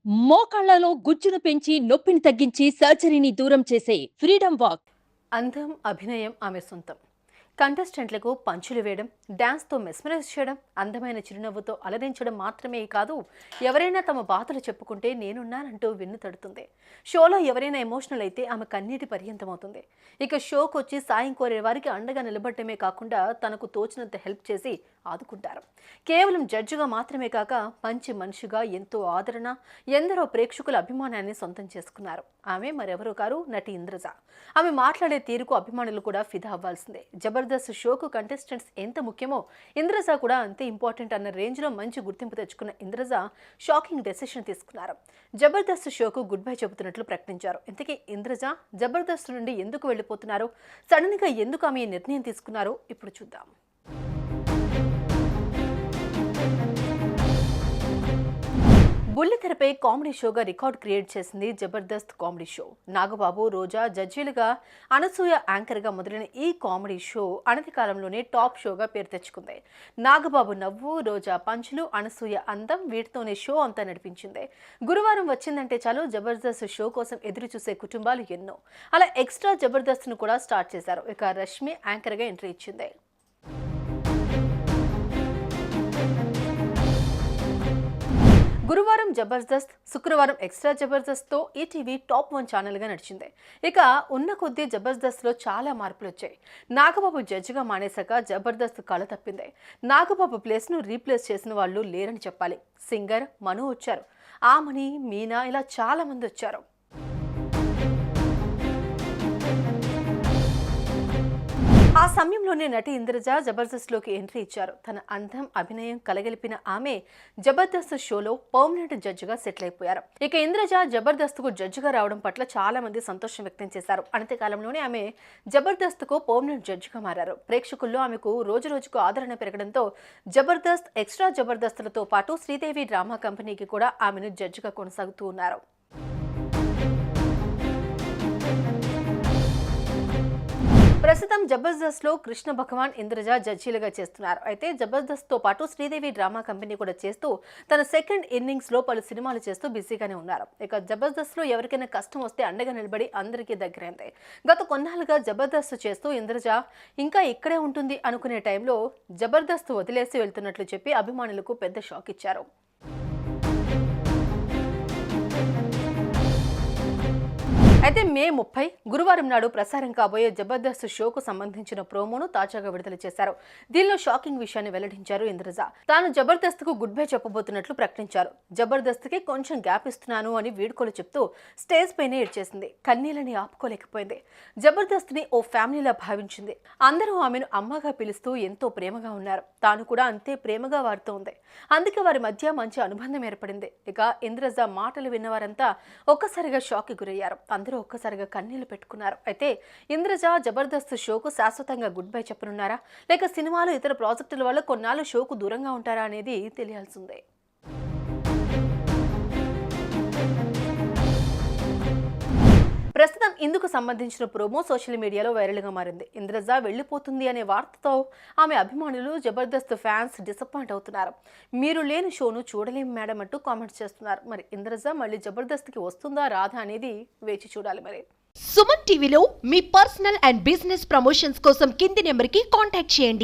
మోకాళ్లలో గుజ్జును పెంచి నొప్పిని తగ్గించి సర్జరీని దూరం చేసే ఫ్రీడమ్ వాక్. అందం, అభినయం ఆమె సొంతం. కంటెస్టెంట్లకు పంచులు వేయడం, డాన్స్తో మెస్మరైజ్ చేయడం, అందమైన చిరునవ్వుతో అలరించడం మాత్రమే కాదు, ఎవరైనా తమ బాధలు చెప్పుకుంటే నేనున్నానంటూ వెన్ను తడుతుంది. షోలో ఎవరైనా ఎమోషనల్ అయితే ఆమె కన్నీటి పర్యంతమవుతుంది. ఇక షోకు వచ్చి సాయం కోరే వారికి అండగా నిలబడటమే కాకుండా తనకు తోచినంత హెల్ప్ చేసి ఆదుకుంటారు. కేవలం జడ్జిగా మాత్రమే కాక మంచి మనిషిగా ఎంతో ఆదరణ, ఎందరో ప్రేక్షకుల అభిమానాన్ని సొంతం చేసుకున్నారు. ఆమె మరెవరూ కారు, నటి ఇంద్రజ. ఆమె మాట్లాడే తీరుకు అభిమానులు కూడా ఫిదా అవ్వాల్సిందే. జబర్దస్త్ షోకు కంటెస్టెంట్స్ ఎంత ముఖ్యమో ఇంద్రజ కూడా అంతే ఇంపార్టెంట్ అన్న రేంజ్లో మంచి గుర్తింపు తెచ్చుకున్న ఇంద్రజ షాకింగ్ డెసిషన్ తీసుకున్నారు. జబర్దస్త్ షోకు గుడ్ బై చెబుతున్నట్లు ప్రకటించారు. ఇంతకీ ఇంద్రజ జబర్దస్త్ నుండి ఎందుకు వెళ్లిపోతున్నారు, సడన్ గా ఎందుకు ఆమె ఈ నిర్ణయం తీసుకున్నారో ఇప్పుడు చూద్దాం. బుల్లితెరపై కామెడీ షోగా రికార్డ్ క్రియేట్ చేసింది జబర్దస్త్ కామెడీ షో. నాగబాబు, రోజా జడ్జీలుగా, అనసూయ యాంకర్గా మొదలైన ఈ కామెడీ షో అనతి కాలంలోనే టాప్ షోగా పేరు తెచ్చుకుంది. నాగబాబు నవ్వు, రోజా పంచులు, అనసూయ అందం, వీటితోనే షో అంతా నడిపించింది. గురువారం వచ్చిందంటే చాలు జబర్దస్త్ షో కోసం ఎదురు చూసే కుటుంబాలు ఎన్నో. అలా ఎక్స్ట్రా జబర్దస్త్ను కూడా స్టార్ట్ చేశారు. ఇక రష్మి యాంకర్గా ఎంట్రీ ఇచ్చింది. గురువారం జబర్దస్త్, శుక్రవారం ఎక్స్ట్రా జబర్దస్త్తో ఈటీవీ టాప్ 1 ఛానల్గా నడిచింది. ఇక ఉన్న కొద్దీ జబర్దస్త్లో చాలా మార్పులు వచ్చాయి. నాగబాబు జడ్జిగా మానేశాక జబర్దస్త్ కళ తప్పింది. నాగబాబు ప్లేస్ను రీప్లేస్ చేసిన వాళ్ళు లేరని చెప్పాలి. సింగర్ మను వచ్చారు, ఆమని, మీనా ఇలా చాలా మంది వచ్చారు. ఆ సమయంలోనే నటి ఇంద్రజ జబర్దస్త్లోకి ఎంట్రీ ఇచ్చారు. తన అందం, అభినయం కలగలిపిన ఆమె జబర్దస్త్ షోలో పర్మనెంట్ జడ్జిగా సెటిల్ అయిపోయారు. ఇక ఇంద్రజ జబర్దస్త్కు జడ్జిగా రావడం పట్ల చాలా మంది సంతోషం వ్యక్తం చేశారు. అనతి కాలంలోనే ఆమె జబర్దస్త్కు పర్మనెంట్ జడ్జిగా మారారు. ప్రేక్షకుల్లో ఆమెకు రోజు రోజుకు ఆదరణ పెరగడంతో జబర్దస్త్, ఎక్స్ట్రా జబర్దస్త్లతో పాటు శ్రీదేవి డ్రామా కంపెనీకి కూడా ఆమెను జడ్జిగా కొనసాగుతూ ఉన్నారు. ప్రస్తుతం జబర్దస్త్ లో కృష్ణ భగవాన్, ఇంద్రజ జడ్జీలుగా చేస్తున్నారు. అయితే జబర్దస్త్ తో పాటు శ్రీదేవి డ్రామా కంపెనీ కూడా చేస్తూ తన సెకండ్ ఇన్నింగ్స్ లో పలు సినిమాలు చేస్తూ బిజీగానే ఉన్నారు. ఇక జబర్దస్త్ లో ఎవరికైనా కష్టం వస్తే అండగా నిలబడి అందరికీ దగ్గరైంది. గత కొన్నాళ్ళుగా జబర్దస్త్ చేస్తూ ఇంద్రజ ఇంకా ఇక్కడే ఉంటుంది అనుకునే టైంలో జబర్దస్త్ వదిలేసి వెళ్తున్నట్లు చెప్పి అభిమానులకు పెద్ద షాక్ ఇచ్చారు. అయితే మే 30 గురువారం నాడు ప్రసారం కాబోయే జబర్దస్త్ షోకు సంబంధించిన ప్రోమోను తాజాగా విడుదల చేశారు. దీనిలో షాకింగ్ విషయాన్ని వెల్లడించారు ఇంద్రజ. తాను జబర్దస్త్ కు గుడ్ బై చెప్పబోతున్నట్లు ప్రకటించారు. జబర్దస్త్ కి కొంచెం గ్యాప్ ఇస్తున్నాను అని వీడ్కోలు చెప్తూ స్టేజ్ పైనే ఏడ్చేసింది. కన్నీళ్ళని ఆపుకోలేకపోయింది. జబర్దస్త్ ని ఓ ఫ్యామిలీలా భావించింది. అందరూ ఆమెను అమ్మగా పిలుస్తూ ఎంతో ప్రేమగా ఉన్నారు. తాను కూడా అంతే ప్రేమగా వారితో ఉంది. అందుకే వారి మధ్య మంచి అనుబంధం ఏర్పడింది. ఇక ఇంద్రజ మాటలు విన్నవారంతా ఒక్కసారిగా షాక్ కి గురయ్యారు. అందరూ ఒక్కసారిగా కన్నీళ్లు పెట్టుకున్నారు. అయితే ఇంద్రజ జబర్దస్త్ షోకు శాశ్వతంగా గుడ్ బై చెప్పనున్నారా, లేక సినిమాలు, ఇతర ప్రాజెక్టుల వల్ల కొన్నాళ్ళు షోకు దూరంగా ఉంటారా అనేది తెలియాల్సిందే. ప్రస్తుతం ఇందుకు సంబంధించిన ప్రోమో సోషల్ మీడియాలో వైరల్గా మారింది. ఇంద్రజ వెళ్లిపోతుంది అనే వార్తతో ఆమె అభిమానులు, జబర్దస్త్ ఫ్యాన్స్ డిసప్పాయింట్ అవుతున్నారు. మీరు లేని షోను చూడలేం మేడం అంటూ కామెంట్స్ చేస్తున్నారు. మరి ఇంద్రజ మళ్ళీ జబర్దస్త్కి వస్తుందా రాదా అనేది వేచి చూడాలి. మరి సుమన్ టీవీలో మీ పర్సనల్ అండ్ బిజినెస్ ప్రమోషన్స్ కోసం కింది నెంబర్కి కాంటాక్ట్ చేయండి.